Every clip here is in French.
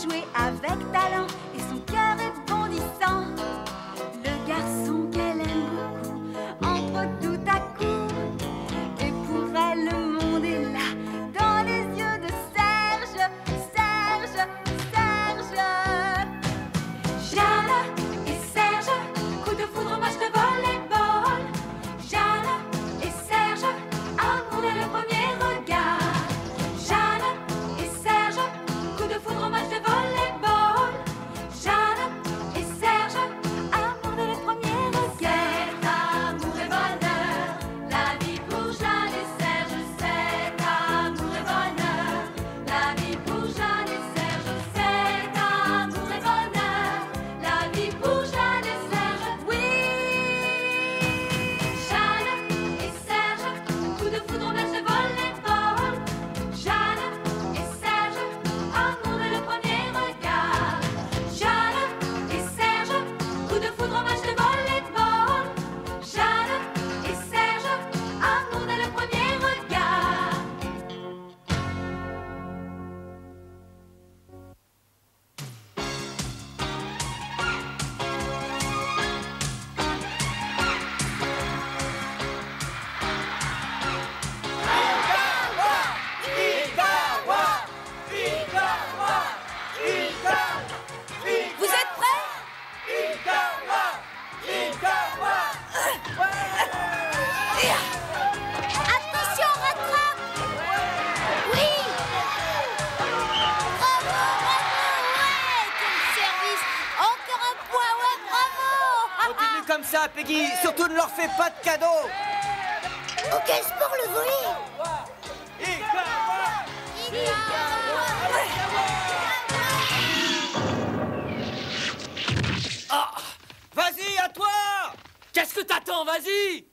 jouer avec talent et son cœur est bondissant. Le garçon qu'elle aime beaucoup entre tout à coup. Et pour elle, le monde est là, dans les yeux de Serge, Serge, Serge. Jeanne et Serge, coup de foudre, match de volleyball. Jeanne et Serge, amour dès le premier regard. Jeanne et Serge, coup de foudre, match de volleyball. Jeanne et Serge, amour dès le premier regard. C'est amour et bonheur, la vie pour Jeanne et Serge. C'est amour et bonheur, la vie pour Jeanne et Serge. C'est amour et bonheur, la vie pour Jeanne et Serge. Oui, Jeanne et Serge, coup de foudre, match de volleyball. Jeanne et Serge, amour dès le premier regard. Jeanne et Serge, coup de foudre, match de volleyball. Jeanne et Serge, amour dès le premier regard. Vous êtes prêts? Attention, rattrape! Oui! Bravo, ouais! Quel service! Encore un point, ouais, bravo! Continue comme ça, Peggy. Surtout ne leur fais pas de cadeaux. Auquel sport le volley? Ah, vas-y, à toi. Qu'est-ce que t'attends? Vas-y!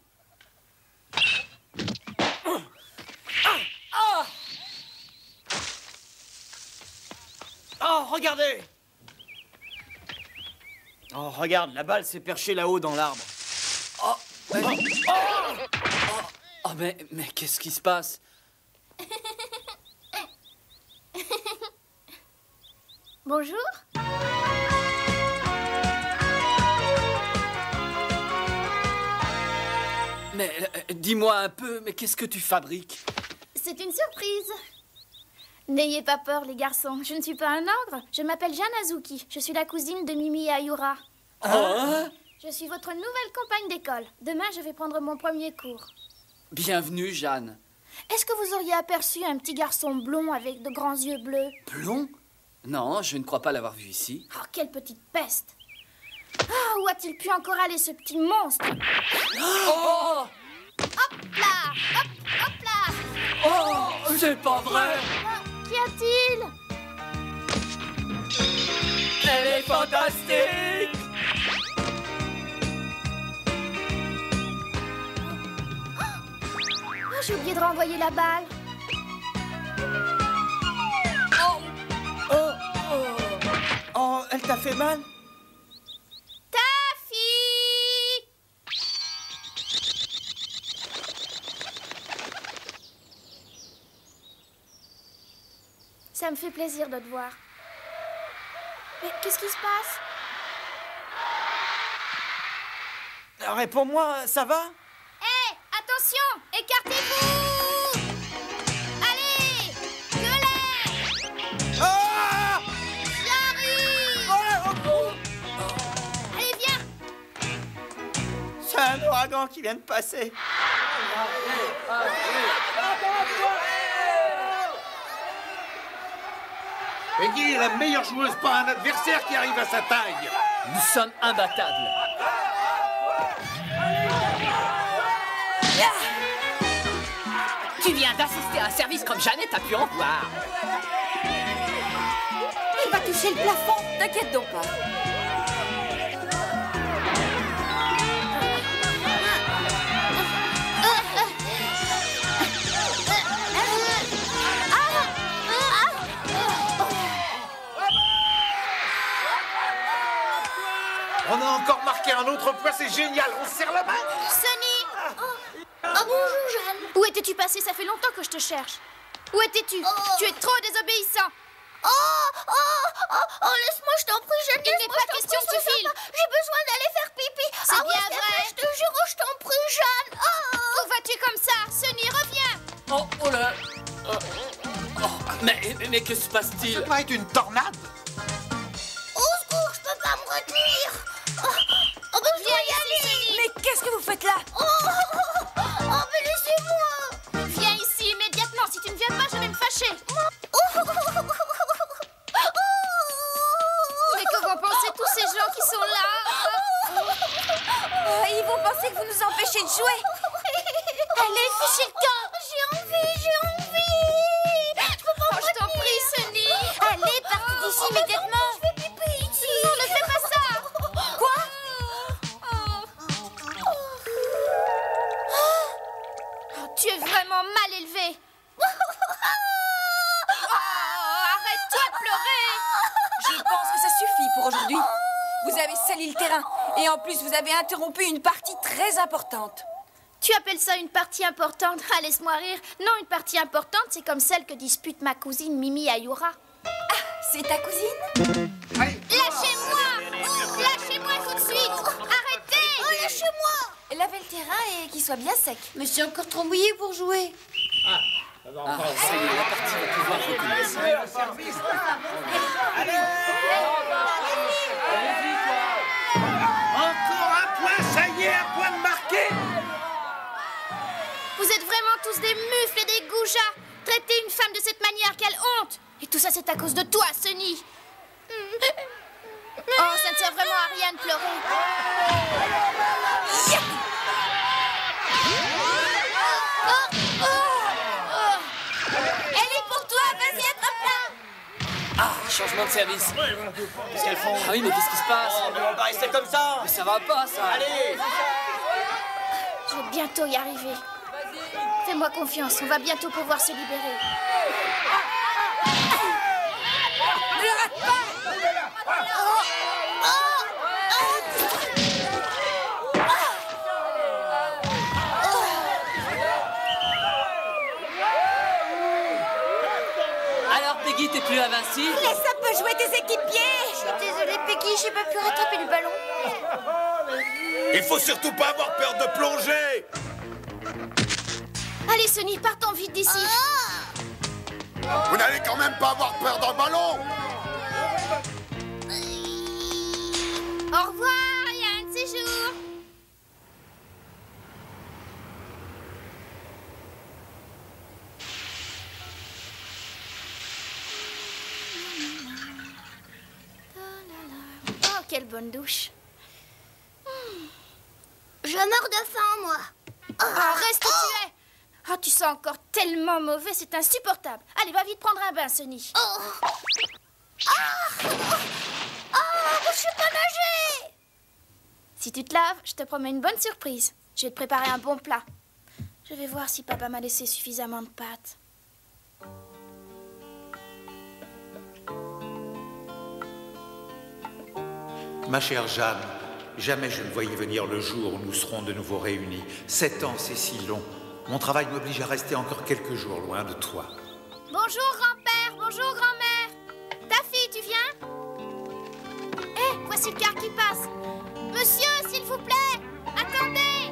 Oh, regardez. Oh, regarde, la balle s'est perchée là-haut dans l'arbre. Oh, mais qu'est-ce qui se passe? Bonjour. Mais dis-moi un peu, mais qu'est-ce que tu fabriques? C'est une surprise. N'ayez pas peur, les garçons. Je ne suis pas un ogre. Je m'appelle Jeanne Azuki. Je suis la cousine de Mimi Ayura. Hein? Je suis votre nouvelle compagne d'école. Demain, je vais prendre mon premier cours. Bienvenue, Jeanne. Est-ce que vous auriez aperçu un petit garçon blond avec de grands yeux bleus? Blond? Non, je ne crois pas l'avoir vu ici. Oh, quelle petite peste! Ah, où a-t-il pu encore aller, ce petit monstre? Oh! Hop là! Hop, hop là! Oh! C'est pas vrai! Qu'y a-t-il? Elle est fantastique! Oh, j'ai oublié de renvoyer la balle. Oh, elle t'a fait mal? Taffy! Ça me fait plaisir de te voir. Mais qu'est-ce qui se passe? Réponds-moi, ça va? Hé, attention! Écartez-vous! Allez! Gueulez! Ah! J'arrive! Allez, viens! C'est un ouragan qui vient de passer. Peggy est la meilleure joueuse, pas un adversaire qui arrive à sa taille. Nous sommes imbattables. Tu viens d'assister à un service comme jamais t'as pu en voir. Il va toucher le plafond, t'inquiète donc pas. On a encore marqué un autre point, c'est génial. On se serre la main. Sonny! Oh, bonjour, Jeanne. Où étais-tu passé? Ça fait longtemps que je te cherche. Où étais-tu? Tu es trop désobéissant. Oh, laisse-moi, je t'en prie, Jeanne. Il n'est pas question que tu files. J'ai besoin d'aller faire pipi. C'est bien vrai. Je te jure, je t'en prie, Jeanne. Où vas-tu comme ça? Sunny, reviens. Oh là. Mais que se passe-t-il? Ça doit être une tornade. Au secours, je peux pas me retenir. Oh, ben, je dois y aller. Mais qu'est-ce que vous faites là? Mais laissez-moi. Viens ici immédiatement. Si tu ne viens pas, je vais me fâcher. Mais que vont penser tous ces gens qui sont là? Ils vont penser que vous nous empêchez de jouer. Allez, fichez le camp. J'ai envie. Je peux pas je t'en prie, Sunny. Allez, partez d'ici immédiatement. Je fais pipi ici. Non, ne fais pas ça. Quoi? Tu es vraiment mal élevé. Arrête-toi de pleurer. Je pense que ça suffit pour aujourd'hui. Vous avez sali le terrain. Et en plus, vous avez interrompu une partie très importante. Tu appelles ça une partie importante? Ah, laisse-moi rire. Non, une partie importante, c'est comme celle que dispute ma cousine Mimi Ayura. C'est ta cousine? Lâchez-moi! Lâchez-moi tout de suite! Arrêtez! Lâchez-moi! Lavez le terrain et qu'il soit bien sec. Mais c'est encore trop mouillé pour jouer. Ça y est, la partie va pouvoir recommencer. Encore un point, ça y est, un point de marqué. Vous êtes vraiment tous des mufles et des goujats. Traiter une femme de cette manière, quelle honte! Et tout ça, c'est à cause de toi, Sunny. Oh, ça ne sert vraiment à rien de pleurer. Elle est pour toi, vas-y, attrape-la. Changement de service. Qu'est-ce qu'elles font? Ah oui, mais qu'est-ce qui se passe? On va rester comme ça. Mais ça va pas, ça. Allez. Je vais bientôt y arriver. Fais-moi confiance, on va bientôt pouvoir se libérer. Ne le rate pas. Alors, Peggy, t'es plus invincible? Laisse un peu jouer tes équipiers. Je suis désolée, Peggy, j'ai pas pu rattraper le ballon. Il faut surtout pas avoir peur de plonger. Allez, Sunny, partons vite d'ici. Vous n'allez quand même pas avoir peur d'un ballon. Au revoir, il y a un de ces jours. Oh, quelle bonne douche. Je meurs de faim, moi. Reste où tu es. Oh, tu sens encore tellement mauvais, c'est insupportable. Allez, va vite prendre un bain, Sunny. Je sais pas nager. Si tu te laves, je te promets une bonne surprise. Je vais te préparer un bon plat. Je vais voir si papa m'a laissé suffisamment de pâtes. Ma chère Jeanne, jamais je ne voyais venir le jour où nous serons de nouveau réunis. 7 ans, c'est si long. Mon travail m'oblige à rester encore quelques jours loin de toi. Bonjour, grand-père. Bonjour, grand-mère. Ta fille, tu viens? Voici le car qui passe. Monsieur, s'il vous plaît, attendez.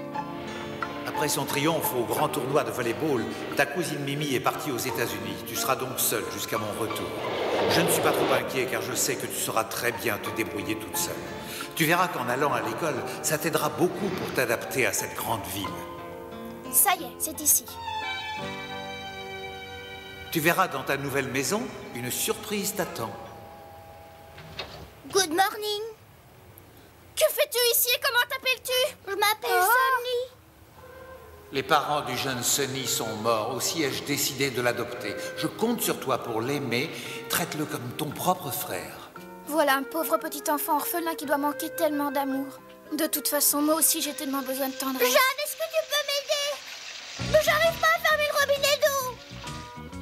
Après son triomphe au grand tournoi de volleyball, ta cousine Mimi est partie aux États-Unis. Tu seras donc seule jusqu'à mon retour. Je ne suis pas trop inquiet car je sais que tu sauras très bien te débrouiller toute seule. Tu verras qu'en allant à l'école, ça t'aidera beaucoup pour t'adapter à cette grande ville. Ça y est, c'est ici. Tu verras dans ta nouvelle maison, une surprise t'attend. Good morning. Que fais-tu ici et comment t'appelles-tu? Je m'appelle Sunny. Les parents du jeune Sunny sont morts, aussi ai-je décidé de l'adopter. Je compte sur toi pour l'aimer, traite-le comme ton propre frère. Voilà un pauvre petit enfant orphelin qui doit manquer tellement d'amour. De toute façon, moi aussi j'ai tellement besoin de tendresse. Jeanne, est-ce que tu peux m'aider? J'arrive pas à fermer le robinet d'eau.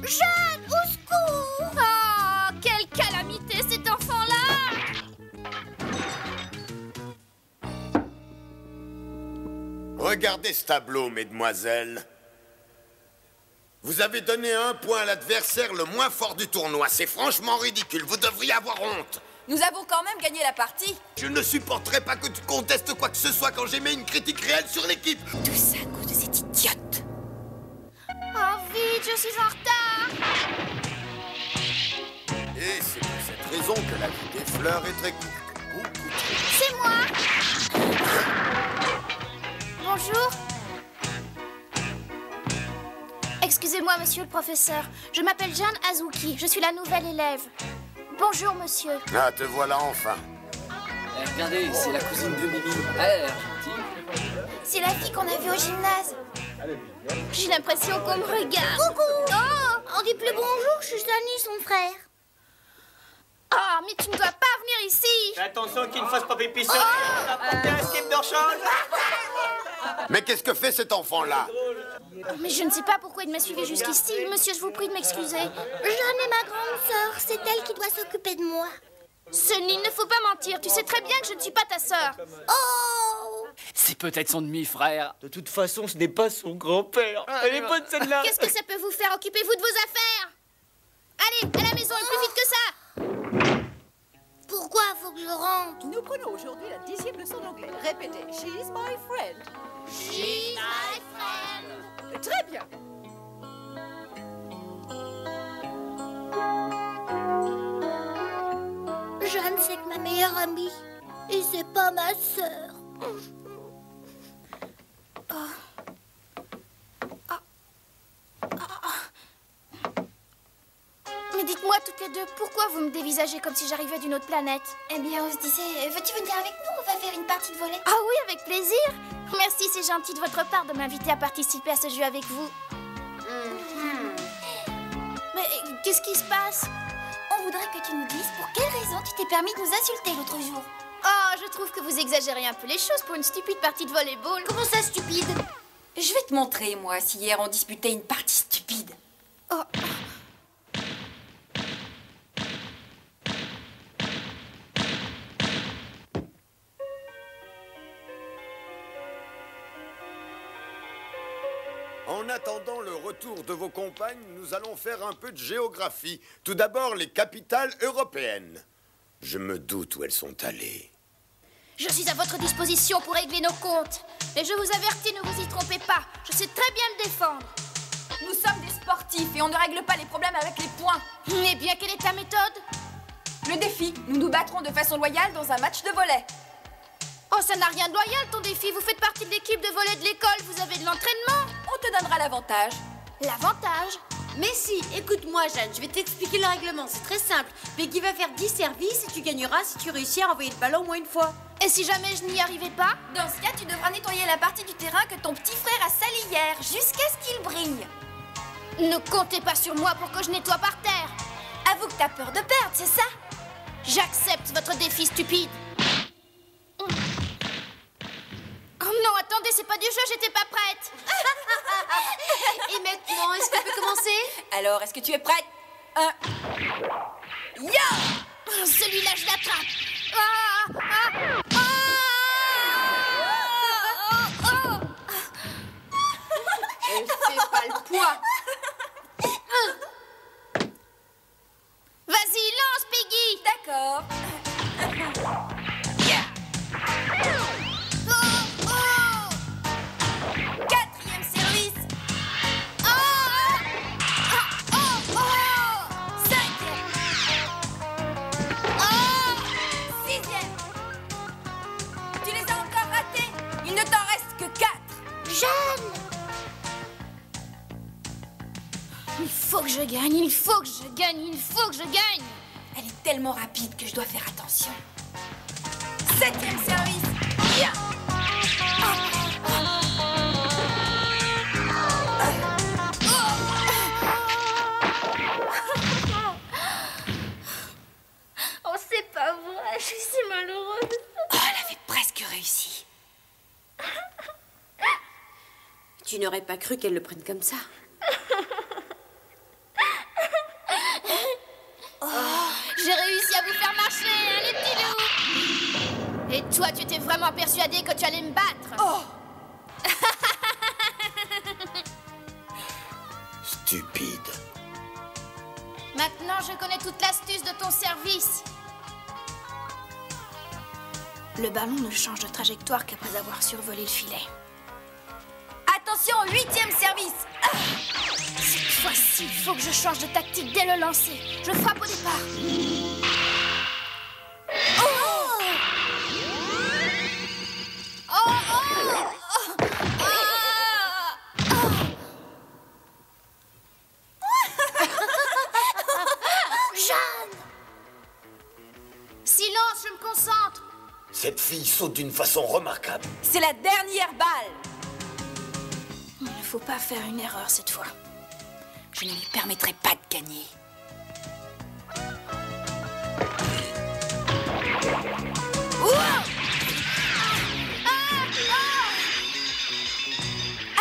Jeanne, au secours! Oh, quelle calamité cet enfant-là! Regardez ce tableau, mesdemoiselles. Vous avez donné 1 point à l'adversaire le moins fort du tournoi. C'est franchement ridicule. Vous devriez avoir honte. Nous avons quand même gagné la partie. Je ne supporterai pas que tu contestes quoi que ce soit quand j'émets une critique réelle sur l'équipe. Tout ça à cause de cette idiote. Oh, vite, je suis en retard. Et c'est pour cette raison que la vie des fleurs est très courte. C'est moi. Bonjour. Excusez-moi, monsieur le professeur. Je m'appelle Jeanne Azuki. Je suis la nouvelle élève. Bonjour, monsieur. Ah, te voilà enfin. Regardez, c'est la cousine de Mimi. Elle a l'air gentille. C'est la fille qu'on a vue au gymnase. J'ai l'impression qu'on me regarde. Coucou. Oh, on dit plus bonjour, je suis Sunny, son frère. Oh, mais tu ne dois pas venir ici. Fais attention qu'il ne fasse pas pipi sur lui. On va porter un slip de rechange. Mais qu'est-ce que fait cet enfant-là? Mais je ne sais pas pourquoi il m'a suivi jusqu'ici. Monsieur, je vous prie de m'excuser. Jeanne est ma grande sœur. C'est elle qui doit s'occuper de moi. Sunny, il ne faut pas mentir. Tu sais très bien que je ne suis pas ta sœur. Oh! C'est peut-être son demi-frère. De toute façon, ce n'est pas son grand-père. Elle est bonne celle-là. Qu'est-ce que ça peut vous faire? Occupez-vous de vos affaires. Allez, à la maison et plus vite que ça. Pourquoi faut que je rentre? Nous prenons aujourd'hui la 10e leçon d'anglais. Répétez. She's my friend. She's my friend. Très bien. Jeanne, c'est que ma meilleure amie. Et c'est pas ma sœur. Mais dites-moi toutes les deux, pourquoi vous me dévisagez comme si j'arrivais d'une autre planète? Eh bien, on se disait, veux-tu venir avec nous? On va faire une partie de volley. Ah oui, avec plaisir. Merci, c'est gentil de votre part de m'inviter à participer à ce jeu avec vous. Mais qu'est-ce qui se passe? On voudrait que tu nous dises pour quelle raison tu t'es permis de nous insulter l'autre jour. Oh, je trouve que vous exagérez un peu les choses pour une stupide partie de volleyball. Comment ça, stupide? Je vais te montrer, moi, si hier on disputait une partie stupide. Oh. En attendant le retour de vos compagnes, nous allons faire un peu de géographie. Tout d'abord, les capitales européennes. Je me doute où elles sont allées. Je suis à votre disposition pour régler nos comptes. Et je vous avertis, ne vous y trompez pas. Je sais très bien me défendre. Nous sommes des sportifs et on ne règle pas les problèmes avec les points. Eh bien, quelle est ta méthode? Le défi, nous nous battrons de façon loyale dans un match de volley. Oh, ça n'a rien de loyal, ton défi. Vous faites partie de l'équipe de volley de l'école. Vous avez de l'entraînement. On te donnera l'avantage. L'avantage? Mais si, écoute-moi Jeanne, je vais t'expliquer le règlement, c'est très simple. Peggy va faire 10 services et tu gagneras si tu réussis à envoyer le ballon au moins une fois. Et si jamais je n'y arrivais pas? Dans ce cas, tu devras nettoyer la partie du terrain que ton petit frère a sali hier, jusqu'à ce qu'il brille. Ne comptez pas sur moi pour que je nettoie par terre. Avoue que t'as peur de perdre, c'est ça? J'accepte votre défi stupide. Oh non, attendez, c'est pas du jeu, j'étais pas prête. Et maintenant, est-ce qu'on peut commencer? Alors, est-ce que tu es prête? Ya! Celui-là, je l'attrape. Elle fait pas le poids. Vas-y, lance, Peggy. D'accord. Quatrième service. Cinquième. Sixième. Tu les as encore ratés. Il ne t'en reste que 4. Jeanne! Il faut que je gagne, il faut que je gagne, il faut que je gagne. Elle est tellement rapide que je dois faire attention. Septième service. Bien. Oh, c'est pas vrai, je suis malheureuse. Oh, elle avait presque réussi. Tu n'aurais pas cru qu'elle le prenne comme ça. J'ai réussi à vous faire marcher, hein, les petits loups. Et toi, tu étais vraiment persuadé que tu allais me battre? Oh! Stupide. Maintenant, je connais toute l'astuce de ton service. Le ballon ne change de trajectoire qu'après avoir survolé le filet. Attention, 8e service. Cette fois-ci, il faut que je change de tactique dès le lancer. Je frappe au départ. Jeanne! Silence, je me concentre. Cette fille saute d'une façon remarquable. C'est la dernière balle. Il ne faut pas faire une erreur cette fois. Je ne lui permettrai pas de gagner.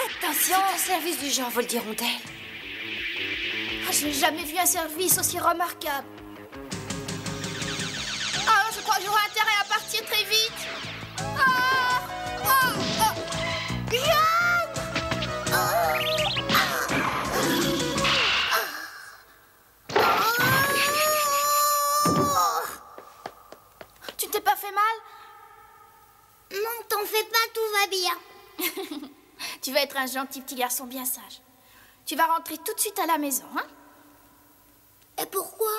Attention, Un service du genre vol d'hirondelle. Je n'ai jamais vu un service aussi remarquable. Ah, je crois que j'aurai intérêt à partir très vite. Tu t'es pas fait mal? Non, t'en fais pas, tout va bien. Tu vas être un gentil petit garçon bien sage. Tu vas rentrer tout de suite à la maison, hein? Et pourquoi?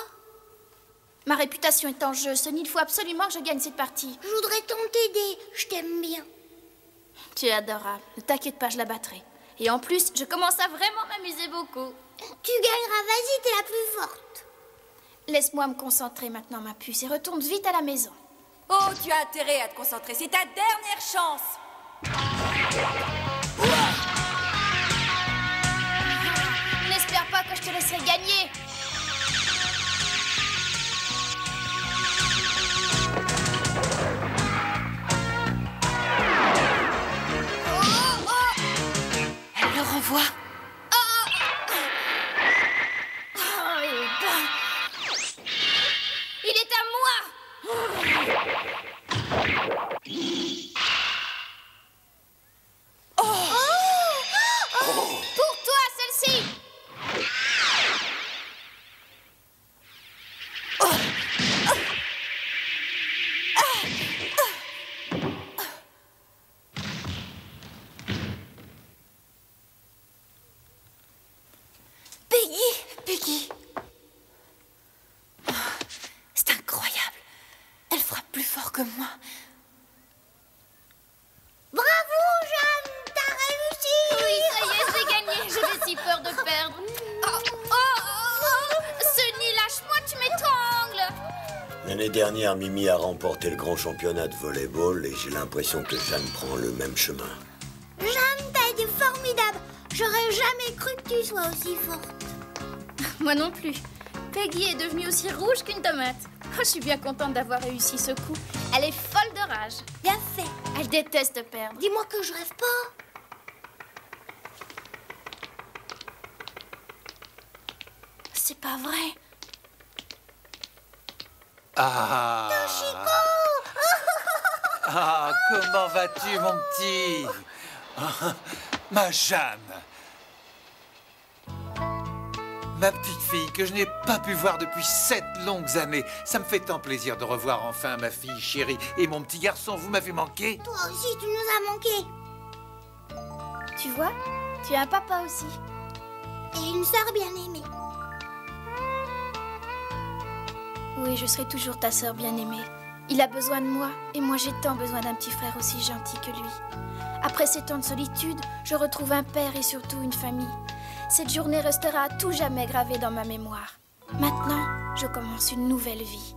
Ma réputation est en jeu, Sonny, il faut absolument que je gagne cette partie. Je voudrais tant t'aider, je t'aime bien. Tu es adorable, ne t'inquiète pas, je la battrai. Et en plus, je commence à vraiment m'amuser beaucoup. Tu gagneras, vas-y, t'es la plus forte. Laisse-moi me concentrer maintenant, ma puce, et retourne vite à la maison. Oh, tu as intérêt à te concentrer. C'est ta dernière chance. N'espère pas que je te laisserai gagner. Elle le renvoie. Il est à moi. Pour toi, celle-ci. Peggy. Oh, c'est incroyable. Elle frappe plus fort que moi. Bravo, Jeanne, t'as réussi. Oui, ça y est, j'ai gagné. J'avais si peur de perdre. Sonny, lâche-moi, tu m'étrangles. L'année dernière, Mimi a remporté le grand championnat de volleyball et j'ai l'impression que Jeanne prend le même chemin. Jeanne, t'as été formidable. J'aurais jamais cru que tu sois aussi forte. Moi non plus. Peggy est devenue aussi rouge qu'une tomate. Oh, je suis bien contente d'avoir réussi ce coup. Elle est folle de rage. Bien fait. Elle déteste perdre. Dis-moi que je rêve pas. C'est pas vrai. Ah, ah, comment vas-tu, mon petit? Ah, ma Jeanne. Ma petite fille que je n'ai pas pu voir depuis 7 longues années. Ça me fait tant plaisir de revoir enfin ma fille chérie. Et mon petit garçon, vous m'avez manqué? Toi aussi, tu nous as manqué. Tu vois, tu as un papa aussi. Et une sœur bien aimée. Oui, je serai toujours ta sœur bien-aimée. Il a besoin de moi, et moi j'ai tant besoin d'un petit frère aussi gentil que lui. Après ces temps de solitude, je retrouve un père et surtout une famille. Cette journée restera à tout jamais gravée dans ma mémoire. Maintenant, je commence une nouvelle vie.